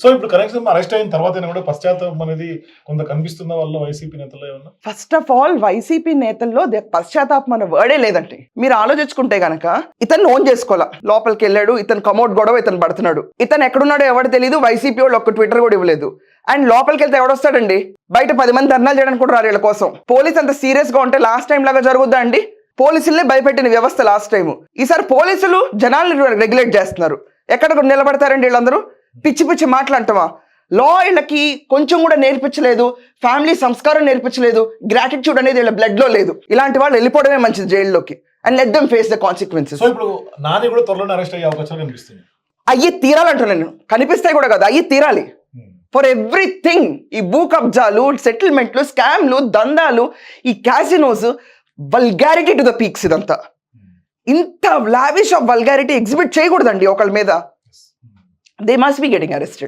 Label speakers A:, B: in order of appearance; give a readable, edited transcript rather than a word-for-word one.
A: So ఇప్పుడు కనీసం arrest అయిన తర్వాత కూడా పశ్చాత్తాపం అనేది కొంత కనిపిస్తున్న వల్ల వైసీపీ నేతల్లో ఏమన్నా?
B: ఫస్ట్ ఆఫ్ ఆల్ వైసీపీ నేతల్లో పశ్చాత్తాపం అనే వర్డే లేదండి. మీరు ఆలోచించుకుంటే గనక ఇతను ఓన్ చేసుకోవాలా, లోపలికి వెళ్ళాడు, ఇతను కమోడ్ గొడవ ఇతను పడుతున్నాడు, ఇతను ఎక్కడున్నాడో ఎవరు తెలియదు, వైసీపీ వాళ్ళు ఒక్క ట్విట్టర్ కూడా ఇవ్వలేదు. అండ్ లోపలికి వెళ్తే ఎవడొస్తాడండి? బయట 10 మంది ధర్నాలు చేయడానికి కూడా రారు వీళ్ళ కోసం. పోలీస్ అంత సీరియస్ గా ఉంటే లాస్ట్ టైం లాగా జరుగుద్దా అండి? పోలీసులనే భయపెట్టిన వ్యవస్థ లాస్ట్ టైం. ఈసారి పోలీసులు జనాల్ని రెగ్యులేట్ చేస్తున్నారు. ఎక్కడ నిలబడతారండి వీళ్ళందరూ? పిచ్చి పిచ్చి మాట్లాడటమా? లా వీళ్ళకి కొంచెం కూడా నేర్పించలేదు, ఫ్యామిలీ సంస్కారం నేర్పించలేదు, గ్రాటిట్యూడ్ అనేది వీళ్ళ బ్లడ్ లో లేదు. ఇలాంటి వాళ్ళు వెళ్ళిపోవడమే మంచిది జైల్లోకి. And let them face the consequences.
A: So ఇప్పుడు నాని కూడా త్వరలోనే అరెస్ట్ అయ్యే అవకాశాలు కనిపిస్తుంది.
B: అయ్యి తీరాలంటున్నాను నేను, కనిపిస్తాయి కూడా కదా, అయ్యి తీరాలి. ఫర్ ఎవ్రీథింగ్, ఈ భూ కబ్జాలు, సెటిల్మెంట్లు, స్కామ్లు, దందాలు, ఈ casinos, vulgarity to the peaks. ఇదంతా ఇంత లావిష్ ఆఫ్ వల్గారిటీ ఎగ్జిబిట్ చేయకూడదండి ఒకళ్ళ మీద. They must be getting arrested.